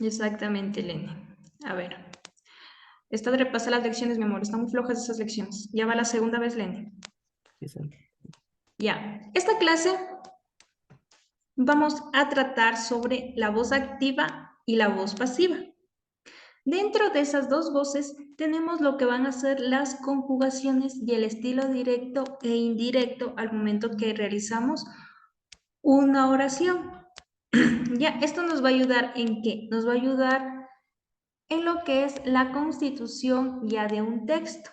Exactamente, Lenny. A ver, esta de repasar las lecciones, mi amor, están muy flojas esas lecciones. Ya va la segunda vez, Lenny. Sí, sí. Ya, esta clase vamos a tratar sobre la voz activa y la voz pasiva. Dentro de esas dos voces tenemos lo que van a ser las conjugaciones y el estilo directo e indirecto al momento que realizamos una oración. Ya, esto nos va a ayudar ¿en qué? Nos va a ayudar en lo que es la constitución ya de un texto.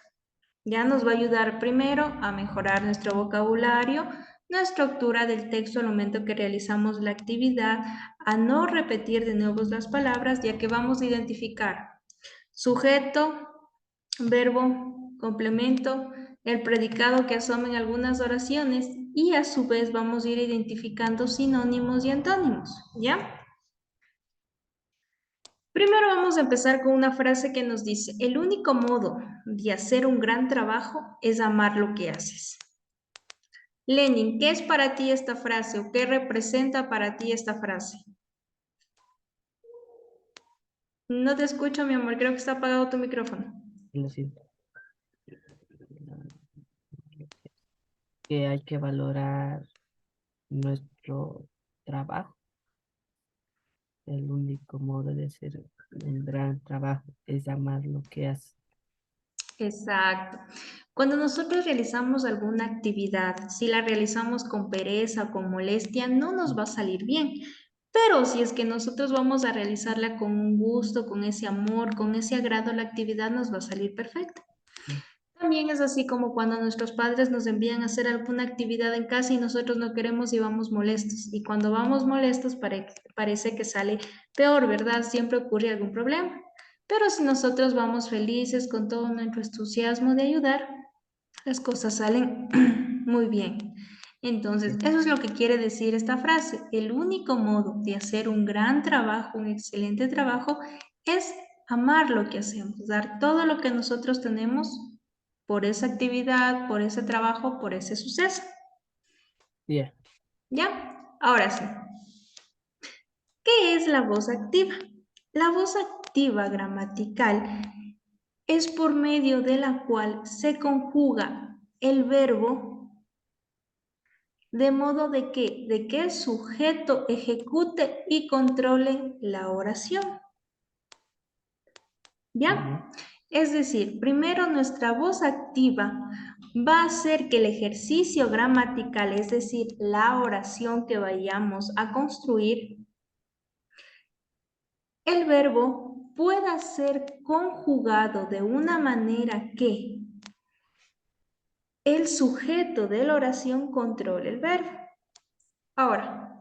Ya nos va a ayudar primero a mejorar nuestro vocabulario, nuestra estructura del texto al momento que realizamos la actividad, a no repetir de nuevo las palabras, ya que vamos a identificar sujeto, verbo, complemento, el predicado que asoma en algunas oraciones y a su vez vamos a ir identificando sinónimos y antónimos, ¿ya? Primero vamos a empezar con una frase que nos dice, el único modo de hacer un gran trabajo es amar lo que haces. Lenin, ¿qué es para ti esta frase o qué representa para ti esta frase? No te escucho, mi amor, creo que está apagado tu micrófono. Lo siento. Que hay que valorar nuestro trabajo. El único modo de hacer un gran trabajo es amar lo que hace. Exacto. Cuando nosotros realizamos alguna actividad, si la realizamos con pereza, con molestia, no nos va a salir bien. Pero si es que nosotros vamos a realizarla con un gusto, con ese amor, con ese agrado, la actividad nos va a salir perfecta. También es así como cuando nuestros padres nos envían a hacer alguna actividad en casa y nosotros no queremos y vamos molestos. Y cuando vamos molestos parece que sale peor, ¿verdad? Siempre ocurre algún problema. Pero si nosotros vamos felices con todo nuestro entusiasmo de ayudar, las cosas salen muy bien. Entonces, eso es lo que quiere decir esta frase. El único modo de hacer un gran trabajo, un excelente trabajo, es amar lo que hacemos, dar todo lo que nosotros tenemos por esa actividad, por ese trabajo, por ese suceso. Yeah. ¿Ya? Ahora sí. ¿Qué es la voz activa? La voz activa gramatical es por medio de la cual se conjuga el verbo de modo de que el sujeto ejecute y controle la oración. ¿Ya? Es decir, primero nuestra voz activa va a hacer que el ejercicio gramatical, es decir, la oración que vayamos a construir, el verbo pueda ser conjugado de una manera que el sujeto de la oración controle el verbo. Ahora,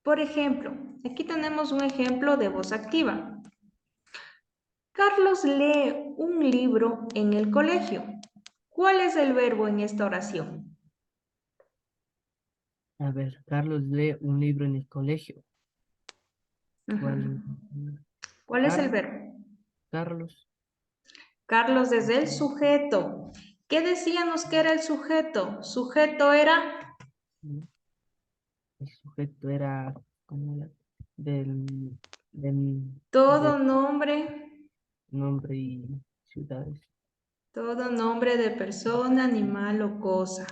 por ejemplo, aquí tenemos un ejemplo de voz activa. Carlos lee un libro en el colegio. ¿Cuál es el verbo en esta oración? A ver, Carlos lee un libro en el colegio. ¿Cuál? Ujú. ¿Cuál es el Carlos, verbo? Carlos. Carlos desde el sujeto. ¿Qué decíamos que era el sujeto? Sujeto era El sujeto era como del, todo del nombre, nombre y ciudades. todo nombre de persona, animal o cosa.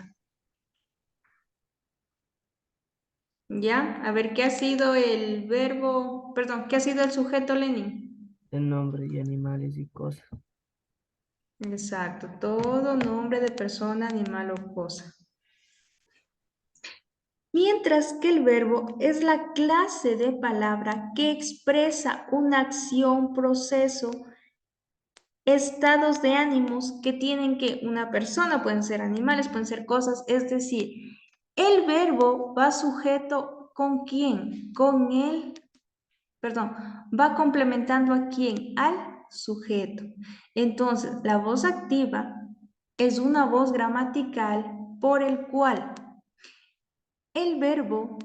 ¿Ya? A ver, ¿qué ha sido el verbo? Perdón, ¿qué ha sido el sujeto, Lenin? El nombre y animales y cosas. Exacto, todo nombre de persona, animal o cosa. Mientras que el verbo es la clase de palabra que expresa una acción, proceso, estados de ánimos que tienen que una persona, pueden ser animales, pueden ser cosas, es decir, el verbo va sujeto con quién, con él, perdón, va complementando a quién, al sujeto. Entonces, la voz activa es una voz gramatical por el cual el verbo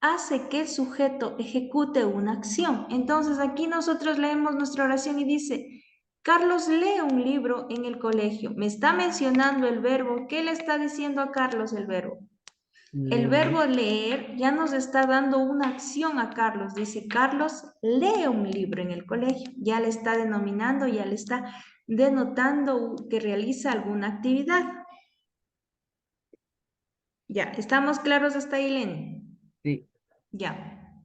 hace que el sujeto ejecute una acción. Entonces aquí nosotros leemos nuestra oración y dice, Carlos lee un libro en el colegio. Me está mencionando el verbo. ¿Qué le está diciendo a Carlos el verbo? El Leo. verbo leer ya nos está dando una acción a Carlos. Dice, Carlos lee un libro en el colegio. Ya le está denominando, ya le está denotando que realiza alguna actividad. Ya, ¿estamos claros hasta ahí, Lenny? Sí. Ya.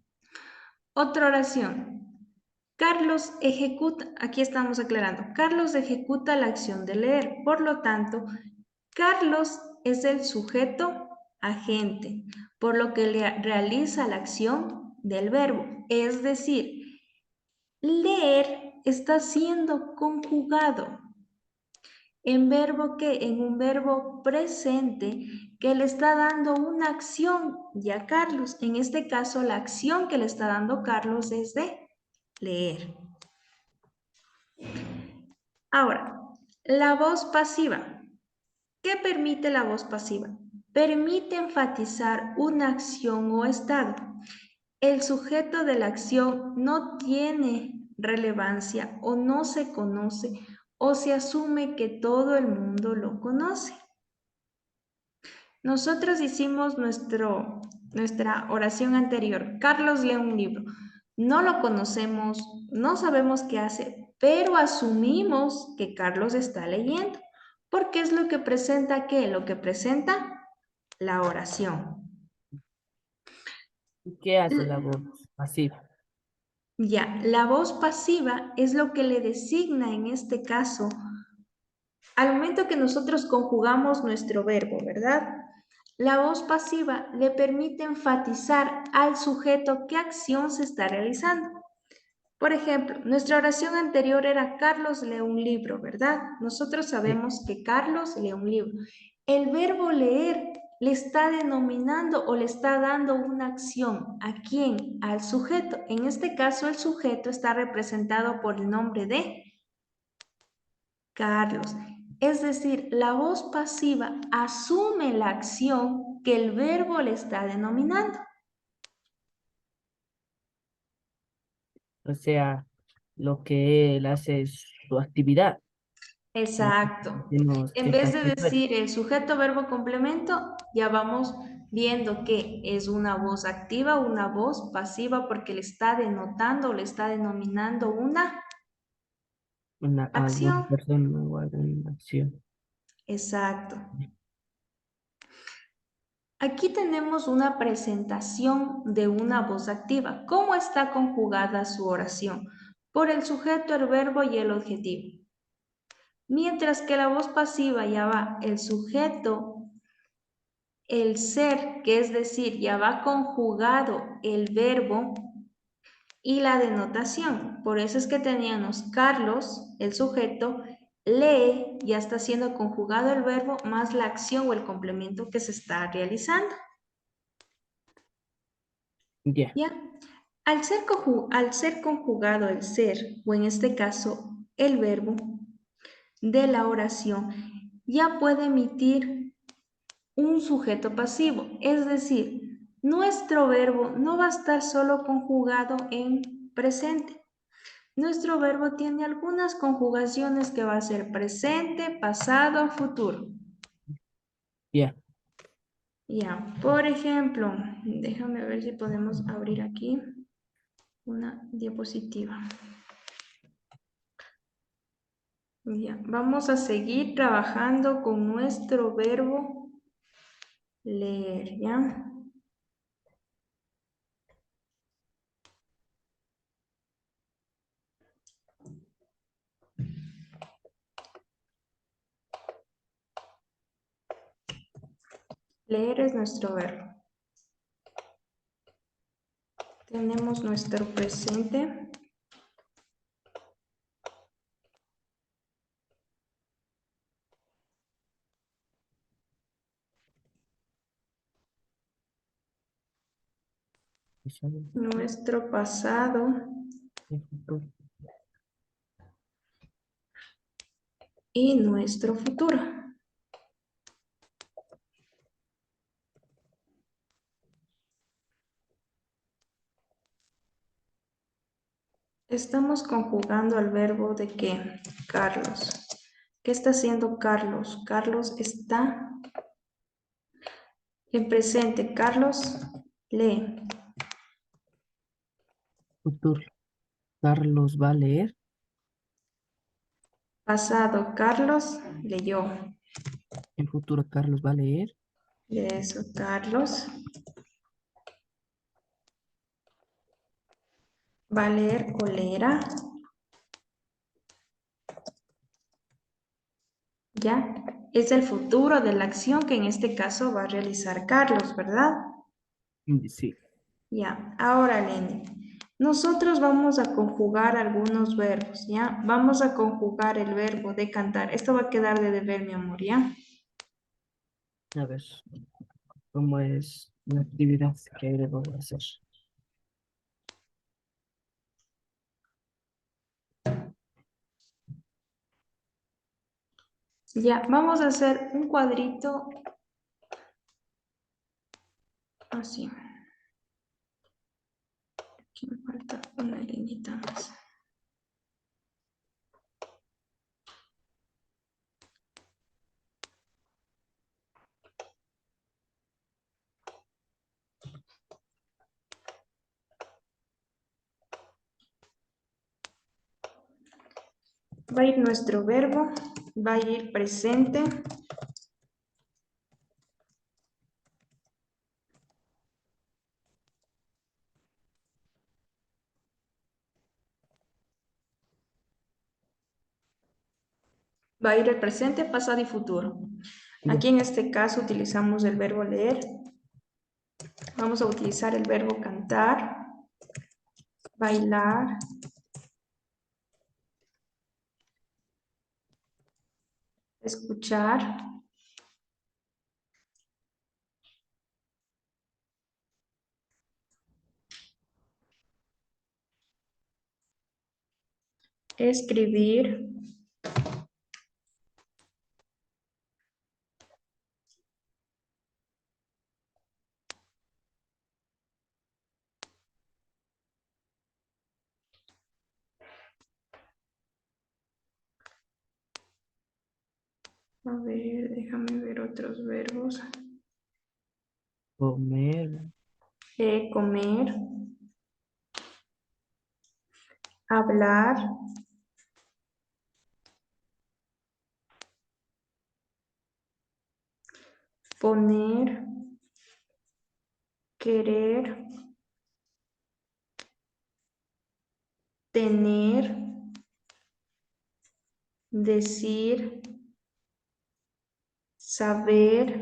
Otra oración. Carlos ejecuta, aquí estamos aclarando, Carlos ejecuta la acción de leer. Por lo tanto, Carlos es el sujeto agente, por lo que realiza la acción del verbo. Es decir, leer está siendo conjugado en un verbo presente que le está dando una acción ya Carlos. En este caso, la acción que le está dando Carlos es de leer. Ahora, la voz pasiva. ¿Qué permite la voz pasiva? Permite enfatizar una acción o estado. El sujeto de la acción no tiene relevancia o no se conoce o se asume que todo el mundo lo conoce. Nosotros hicimos nuestra oración anterior. Carlos lee un libro. No lo conocemos, no sabemos qué hace, pero asumimos que Carlos está leyendo. Porque es lo que presenta ¿qué? Lo que presenta la oración. ¿Y qué hace la voz pasiva? Ya, la voz pasiva es lo que le designa en este caso al momento que nosotros conjugamos nuestro verbo, ¿verdad? La voz pasiva le permite enfatizar al sujeto qué acción se está realizando. Por ejemplo, nuestra oración anterior era Carlos lee un libro, ¿verdad? Nosotros Sí. sabemos que Carlos lee un libro. El verbo leer le está denominando o le está dando una acción. ¿A quién? Al sujeto. En este caso, el sujeto está representado por el nombre de Carlos. Es decir, la voz pasiva asume la acción que el verbo le está denominando. O sea, lo que él hace es su actividad. Nosotros Exacto. decimos En que vez está de haciendo él. decir el sujeto, verbo, complemento, ya vamos viendo que es una voz activa, una voz pasiva, porque le está denotando, le está denominando una Alguna acción. persona o alguna acción. Exacto. Aquí tenemos una presentación de una voz activa. ¿Cómo está conjugada su oración? Por el sujeto, el verbo y el objetivo. Mientras que la voz pasiva ya va el sujeto, el ser, que es decir, ya va conjugado el verbo y la denotación. Por eso es que teníamos Carlos, el sujeto, lee, ya está siendo conjugado el verbo más la acción o el complemento que se está realizando. Ya. ¿Ya? Al ser conjugado el ser, o en este caso el verbo de la oración, ya puede emitir un sujeto pasivo, es decir, nuestro verbo no va a estar solo conjugado en presente. Nuestro verbo tiene algunas conjugaciones que va a ser presente, pasado, futuro. Ya. Ya, por ejemplo, déjame ver si podemos abrir aquí una diapositiva. Ya, vamos a seguir trabajando con nuestro verbo leer, ¿ya? Leer es nuestro verbo. Tenemos nuestro presente. Nuestro pasado El futuro. y nuestro futuro. Estamos conjugando el verbo de qué? Carlos. ¿Qué está haciendo Carlos? Carlos está En presente, Carlos lee. Futuro. Carlos va a leer. Pasado, Carlos leyó. En futuro, Carlos va a leer. Eso, Carlos va a leer o leerá. ¿Ya? Es el futuro de la acción que en este caso va a realizar Carlos, ¿verdad? Sí. Ya, ahora Lenny, nosotros vamos a conjugar algunos verbos, ¿ya? Vamos a conjugar el verbo de cantar. Esto va a quedar de deber, mi amor, ¿ya? A ver, ¿cómo es la actividad que debo de hacer? Ya, vamos a hacer un cuadrito así. Aquí me falta una linita más. Va a ir nuestro verbo, va a ir presente, va a ir el presente, pasado y futuro. Ya. Aquí en este caso utilizamos el verbo leer. Vamos a utilizar el verbo cantar, bailar, escuchar, escribir, a ver, déjame ver otros verbos. Comer, Comer, hablar, poner, querer, tener, decir, saber,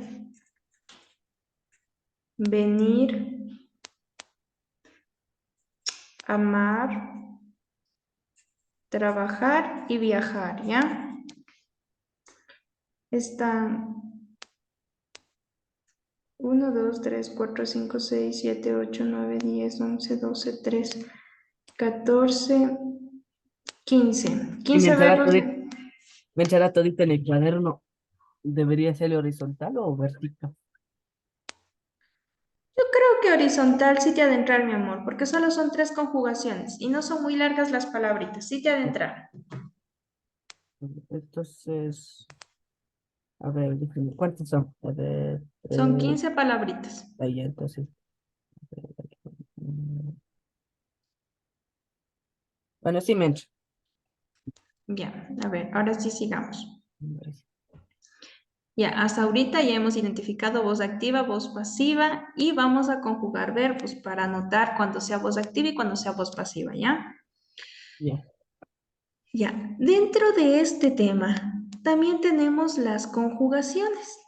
venir, amar, trabajar y viajar, ¿ya? Están 1, 2, 3, 4, 5, 6, 7, 8, 9, 10, 11, 12, 13, 14, 15. y 15 verbos. mientras la todita en el cuaderno, ¿debería ser horizontal o vertical? Yo creo que horizontal sí te adentrar, mi amor, porque solo son 3 conjugaciones y no son muy largas las palabritas. Sí te adentrar. Entonces, a ver, ¿cuántos son? A ver, Son 15 palabritas. ahí entonces. mm, Bueno, sí, me entra. Ya, a ver, ahora sí sigamos. Mm, Ya, hasta ahorita ya hemos identificado voz activa, voz pasiva y vamos a conjugar verbos para anotar cuando sea voz activa y cuando sea voz pasiva, ¿ya? Ya. Ya, dentro de este tema también tenemos las conjugaciones.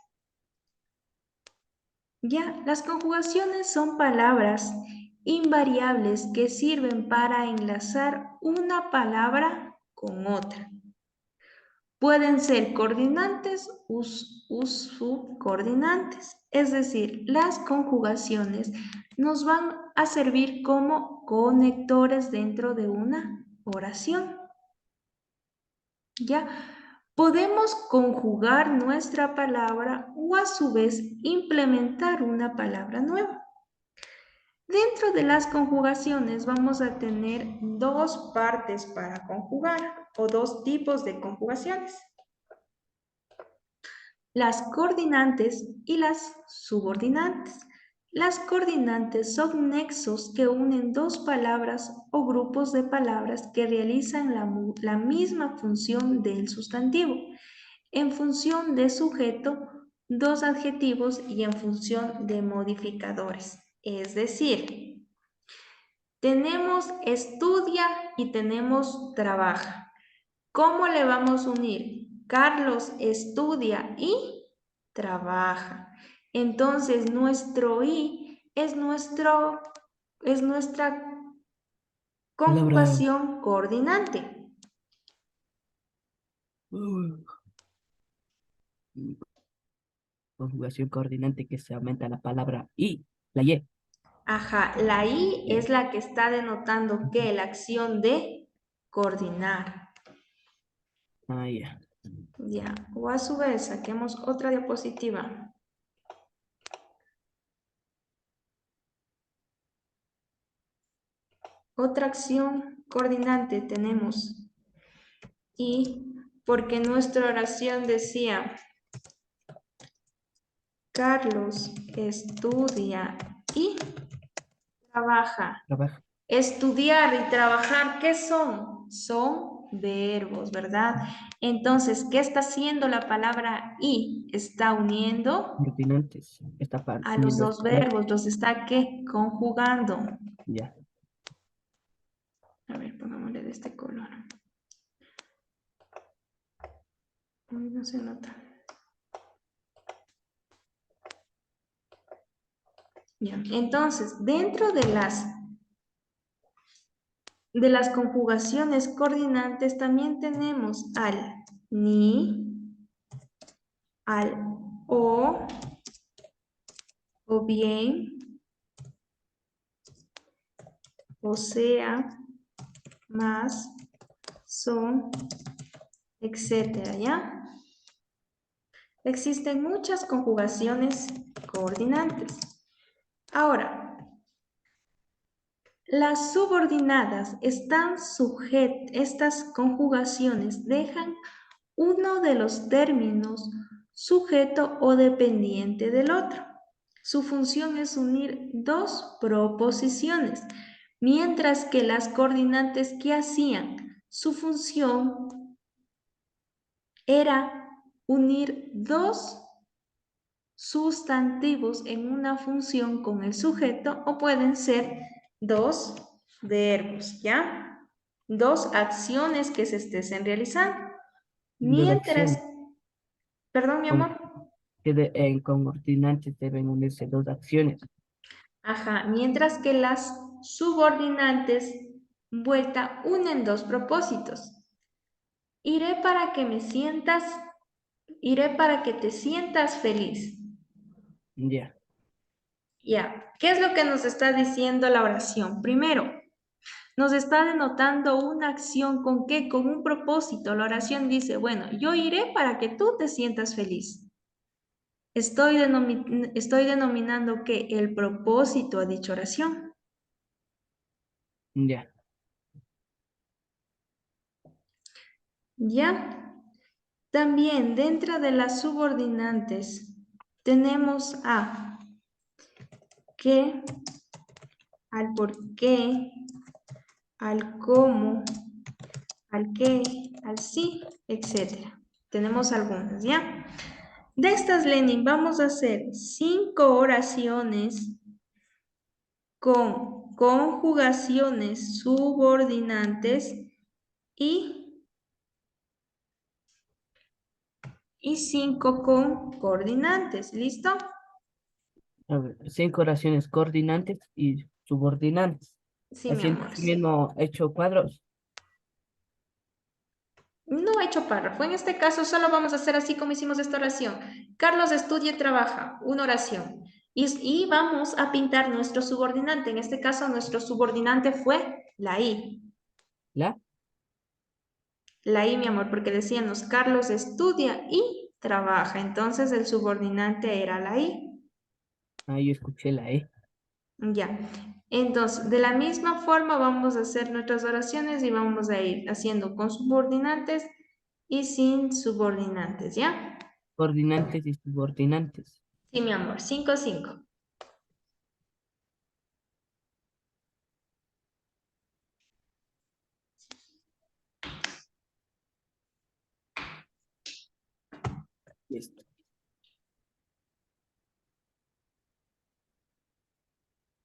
Ya, las conjugaciones son palabras invariables que sirven para enlazar una palabra con otra. Pueden ser coordinantes o subcoordinantes, es decir, las conjugaciones nos van a servir como conectores dentro de una oración. ¿Ya? Podemos conjugar nuestra palabra o a su vez implementar una palabra nueva. Dentro de las conjugaciones vamos a tener dos partes para conjugar o dos tipos de conjugaciones. las coordinantes y las subordinantes. Las coordinantes son nexos que unen dos palabras o grupos de palabras que realizan la misma función del sustantivo. En función de sujeto, dos adjetivos y en función de modificadores. Es decir, tenemos estudia y tenemos trabaja. ¿Cómo le vamos a unir? Carlos estudia y trabaja. Entonces, nuestro y es nuestra Palabra. conjugación coordinante. uh, Conjugación coordinante que se aumenta la palabra y, la y. Ajá, la I Ya. es la que está denotando que la acción de coordinar. Ah, ya. Ya, o a su vez, saquemos otra diapositiva. Otra acción coordinante tenemos y porque nuestra oración decía, Carlos estudia y trabaja. Trabajo. Estudiar y trabajar, ¿qué son? Son verbos, ¿verdad? Entonces, ¿qué está haciendo la palabra y? Está uniendo Coordinantes. Está a los uniendo dos esta parte. verbos, los está ¿qué? Conjugando. Ya. A ver, pongámosle de este color. Uy, no se nota. Ya. Entonces, dentro de las conjugaciones coordinantes también tenemos al ni, al o bien, o sea, más, son, etcétera, ¿ya? Existen muchas conjugaciones coordinantes. Ahora, las subordinadas estas conjugaciones dejan uno de los términos sujeto o dependiente del otro. Su función es unir dos proposiciones, mientras que las coordinantes que hacían su función era unir dos sustantivos en una función con el sujeto o pueden ser dos verbos, ¿ya? Dos acciones que se estén realizando. Dos Mientras, acciones. perdón, mi Con, amor. con coordinantes deben unirse dos acciones. Ajá, mientras que las subordinantes vuelta unen dos propósitos. Iré para que me sientas, iré para que te sientas feliz. Ya. Ya, ¿qué es lo que nos está diciendo la oración? Primero, nos está denotando una acción con qué, con un propósito. La oración dice, bueno, yo iré para que tú te sientas feliz. Estoy denominando que el propósito a dicha oración. Ya. ¿Ya? También dentro de las subordinantes tenemos a qué, al por qué, al cómo, al qué, al sí, etc. Tenemos algunas, ¿ya? De estas, Lenin, vamos a hacer 5 oraciones con conjugaciones subordinantes y, y 5 con coordinantes. ¿Listo? A ver, 5 oraciones coordinantes y subordinantes. Sí, mi Haciendo amor. ese mismo hecho cuadros. No he hecho párrafo. En este caso solo vamos a hacer así como hicimos esta oración. Carlos estudia y trabaja. Una oración. Y vamos a pintar nuestro subordinante. En este caso nuestro subordinante fue la I. ¿La? La I, mi amor, porque decíamos Carlos estudia y trabaja. Entonces el subordinante era la I. Ah, yo escuché la E. Ya. Entonces, de la misma forma vamos a hacer nuestras oraciones y vamos a ir haciendo con subordinantes y sin subordinantes, ¿ya? Coordinantes y subordinantes. Sí, mi amor, 5-5. Listo.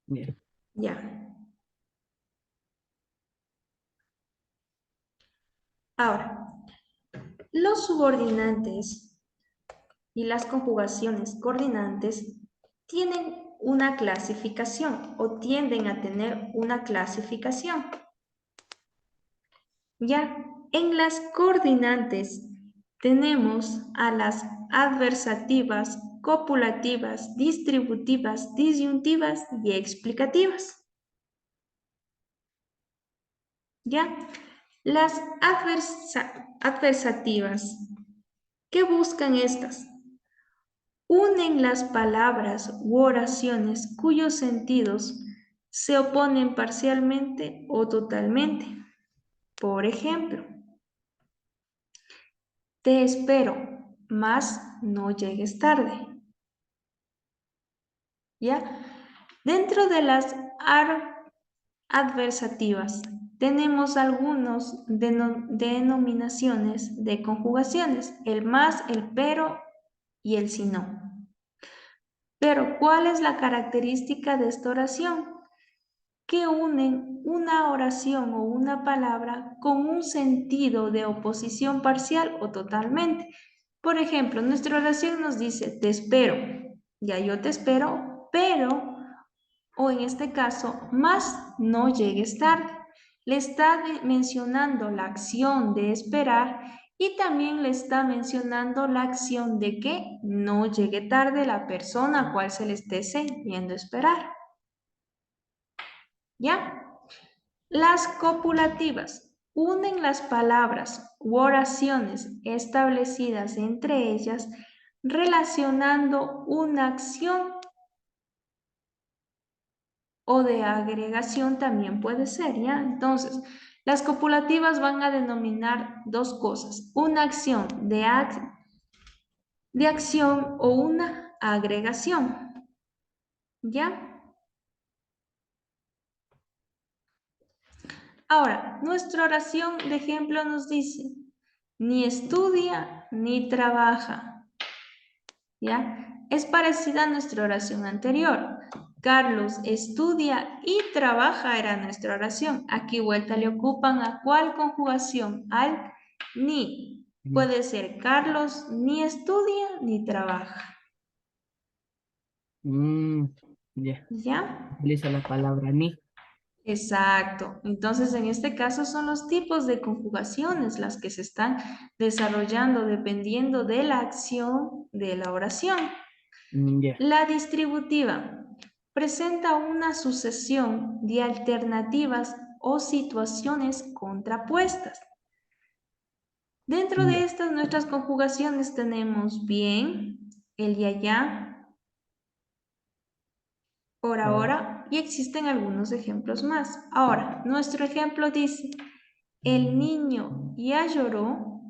Bien. Ya. Ahora, los subordinantes y las conjugaciones coordinantes tienen una clasificación o tienden a tener una clasificación. Ya, en las coordinantes tenemos a las adversativas, copulativas, distributivas, disyuntivas y explicativas. Ya, las adversativas, ¿qué buscan estas? Unen las palabras u oraciones cuyos sentidos se oponen parcialmente o totalmente. Por ejemplo, te espero, mas no llegues tarde. ¿Ya? Dentro de las adversativas tenemos algunos denominaciones de conjugaciones, el más, el pero y el si no. Pero, ¿cuál es la característica de esta oración? Que unen una oración o una palabra con un sentido de oposición parcial o totalmente. Por ejemplo, nuestra oración nos dice, te espero, ya yo te espero, pero, o en este caso, más no llegues tarde. Le está mencionando la acción de esperar y también le está mencionando la acción de que no llegue tarde la persona a cual se le esté yendo a esperar. ¿Ya? Las copulativas unen las palabras u oraciones establecidas entre ellas relacionando una acción o de agregación también puede ser, ¿ya? Entonces, las copulativas van a denominar dos cosas, una acción de acción o una agregación, ¿ya? Ahora, nuestra oración de ejemplo nos dice, ni estudia ni trabaja. ¿Ya? Es parecida a nuestra oración anterior. Carlos estudia y trabaja era nuestra oración. Aquí vuelta le ocupan a cuál conjugación, al ni. Puede ser Carlos ni estudia ni trabaja. Mm, ya. ¿Ya? Utiliza la palabra ni. Exacto. Entonces, en este caso son los tipos de conjugaciones las que se están desarrollando dependiendo de la acción de la oración. Ya. La distributiva presenta una sucesión de alternativas o situaciones contrapuestas. Dentro de Ya. estas nuestras conjugaciones tenemos bien, el y allá, por Oh, ahora, y existen algunos ejemplos más. Ahora, nuestro ejemplo dice, el niño ya lloró,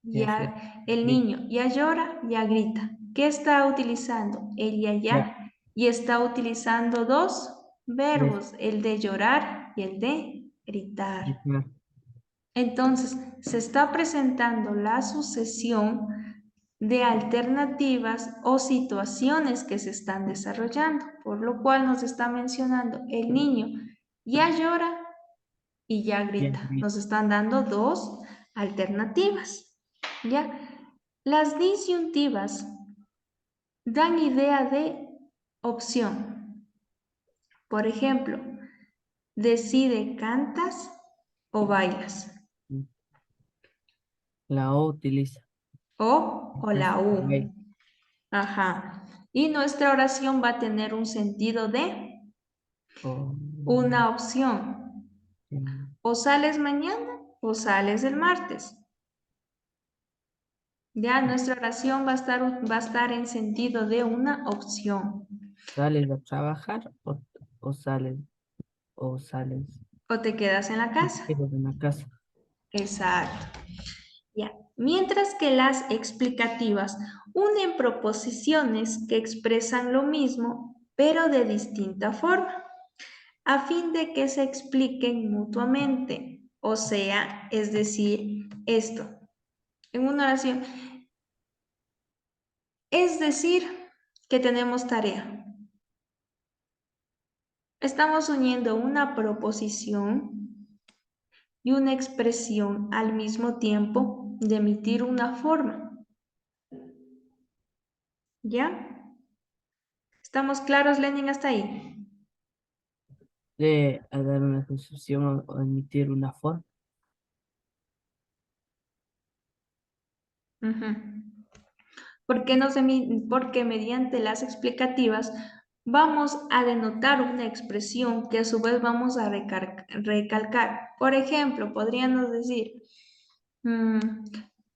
ya yo. el Grita. niño ya llora, ya grita. ¿Qué está utilizando? El Ya. ya. Y está utilizando dos Tres. verbos, el de llorar y el de gritar. Ajá. Entonces, se está presentando la sucesión de alternativas o situaciones que se están desarrollando, por lo cual nos está mencionando el niño ya llora y ya Ya grita. grita. Nos están dando dos alternativas. ¿Ya? Las disyuntivas dan idea de opción. Por ejemplo, decide, cantas o bailas. La O utiliza. O la Entonces, U. güey. Ajá. Y nuestra oración va a tener un sentido de O, una opción. O sales mañana o sales el martes. Ya nuestra oración va a estar en sentido de una opción. ¿sales a trabajar o sales O te quedas en la y te casa. quedas en la casa? Exacto. Ya. Mientras que las explicativas unen proposiciones que expresan lo mismo, pero de distinta forma, a fin de que se expliquen mutuamente. O sea, es decir, esto, en una oración, es decir, que tenemos tarea. Estamos uniendo una proposición y una expresión al mismo tiempo de emitir una forma. ¿Ya? ¿Estamos claros, Lenin, hasta ahí? De a dar una construcción o emitir una forma. Ujú. Porque mediante las explicativas vamos a denotar una expresión que a su vez vamos a recalcar. Por ejemplo, podríamos decir, mm,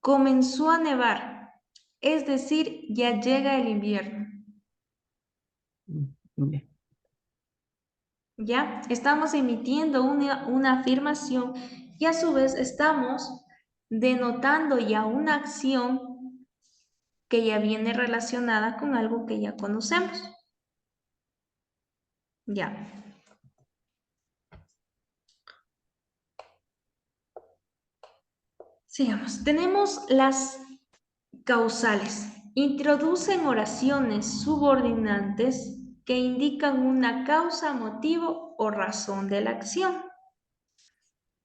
comenzó a nevar, es decir, ya llega el invierno. Ya. ¿Ya? Estamos emitiendo una afirmación y a su vez estamos denotando ya una acción que ya viene relacionada con algo que ya conocemos. Ya. Sigamos. Tenemos las causales. Introducen oraciones subordinantes que indican una causa, motivo o razón de la acción.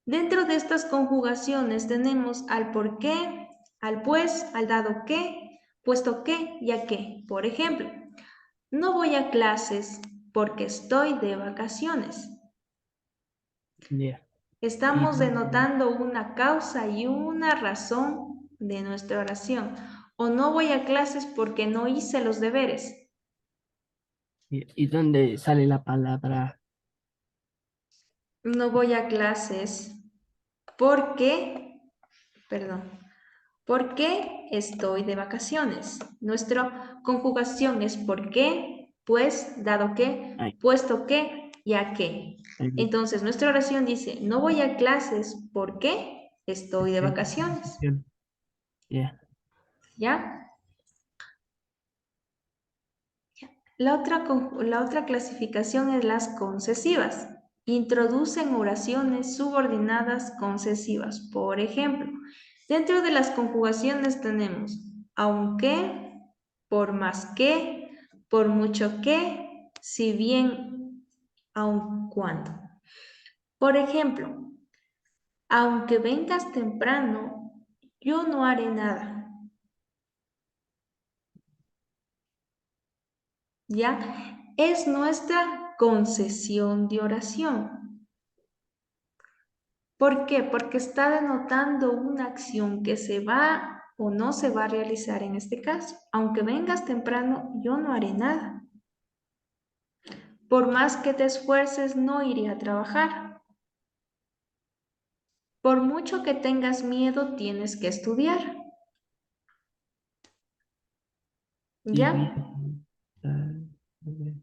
Dentro de estas conjugaciones tenemos al por qué, al pues, al dado que, puesto que y a qué. Por ejemplo, no voy a clases porque estoy de vacaciones. Ya. Y Estamos denotando una causa y una razón de nuestra oración. O no voy a clases porque no hice los deberes. y dónde sale la palabra No voy a clases porque, perdón, porque estoy de vacaciones. Nuestra conjugación es por qué, pues, dado que, ay, puesto que y a qué. ay, Entonces, nuestra oración dice, no voy a clases porque estoy de estoy de vacaciones. vacaciones? Ya. ¿Ya? La otra clasificación es las concesivas. Introducen oraciones subordinadas concesivas. Por ejemplo, dentro de las conjugaciones tenemos aunque, por más que, por mucho que, si bien, aun cuando. Por ejemplo, aunque vengas temprano, yo no haré nada. ¿Ya? Es nuestra concesión de oración. ¿Por qué? Porque está denotando una acción que se va o no se va a realizar en este caso. Aunque vengas temprano, yo no haré nada. Por más que te esfuerces, no iré a trabajar. Por mucho que tengas miedo, tienes que estudiar. Si ¿Ya? bien, ah, a ver,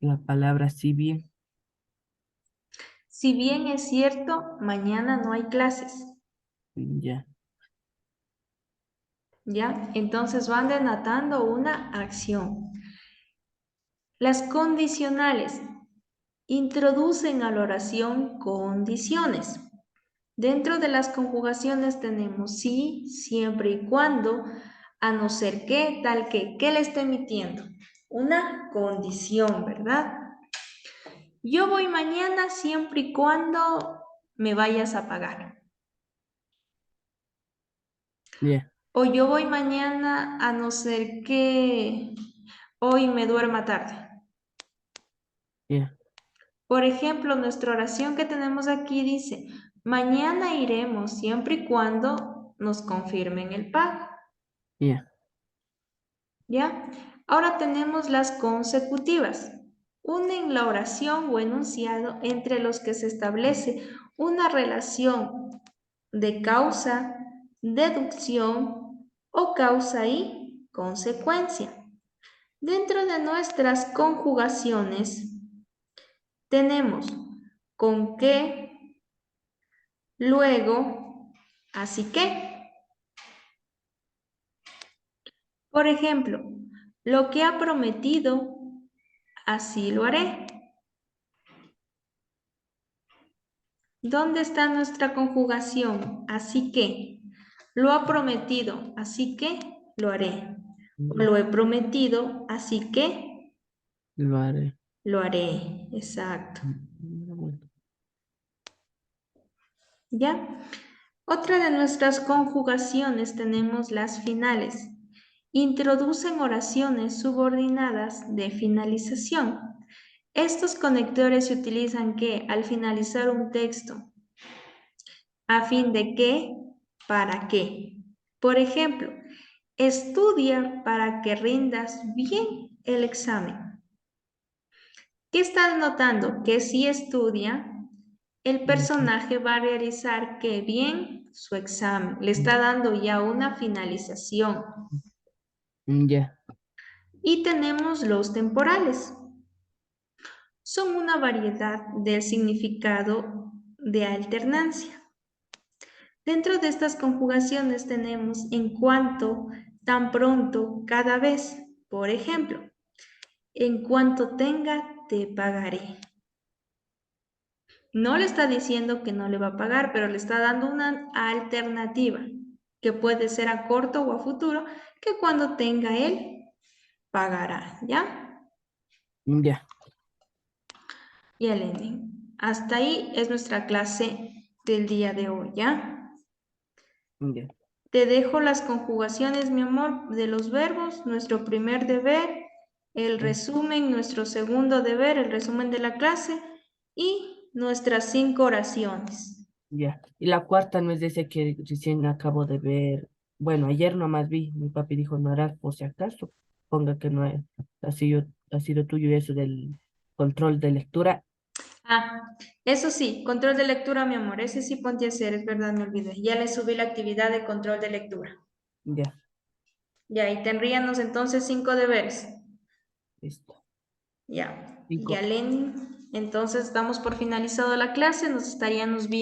la palabra si bien, Si bien es cierto, mañana no hay clases. ya, ¿Ya? Entonces van denotando una acción. Las condicionales introducen a la oración condiciones. Dentro de las conjugaciones tenemos sí, siempre y cuando, a no ser que, tal que, ¿qué le está emitiendo? Una condición, ¿verdad? Yo voy mañana siempre y cuando me vayas a pagar. ya, O yo voy mañana a no ser que hoy me duerma tarde. ya, Por ejemplo, nuestra oración que tenemos aquí dice, mañana iremos siempre y cuando nos confirmen el pago. ya, ¿Ya? Ahora tenemos las consecutivas. Unen la oración o enunciado entre los que se establece una relación de causa, deducción o causa y consecuencia. Dentro de nuestras conjugaciones tenemos con qué, luego, así que. Por ejemplo, lo que ha prometido, así lo haré. ¿Dónde está nuestra conjugación? Así que. Lo ha prometido, así que lo haré. O Ya, lo he prometido, así que lo haré. lo haré. Exacto. Bueno, ¿Ya? Otra de nuestras conjugaciones tenemos las finales. Introducen oraciones subordinadas de finalización. Estos conectores se utilizan que al finalizar un texto, a fin de que, para qué. Por ejemplo, estudia para que rindas bien el examen. ¿Qué estás notando? Que si estudia, el ujú, personaje va a realizar que bien su examen. Le está dando ya una finalización. ya, Y tenemos los temporales. Son una variedad del significado de alternancia. Dentro de estas conjugaciones tenemos en cuanto, tan pronto, cada vez. Por ejemplo, en cuanto tenga, te pagaré. No le está diciendo que no le va a pagar, pero le está dando una alternativa que puede ser a corto o a futuro, que cuando tenga él, pagará, ¿ya? ya, Y el ending. Hasta ahí es nuestra clase del día de hoy, ¿ya? ya. Te dejo las conjugaciones, mi amor, de los verbos, nuestro primer deber, el Ya. resumen, nuestro segundo deber, el resumen de la clase y nuestras 5 oraciones. Ya. Y la cuarta no es de ese que recién acabo de ver. Bueno, ayer nomás vi. Mi papi dijo, no harás por si acaso. Ponga que no ha sido tuyo eso del control de lectura. Ah, eso sí, control de lectura, mi amor, ese sí ponte a hacer, es verdad, me olvidé. Ya le subí la actividad de control de lectura. Ya, Ya, y tendríamos entonces 5 deberes. listo. Ya, Cinco. ya, Lenny. Entonces damos por finalizado la clase, nos estaríamos viendo.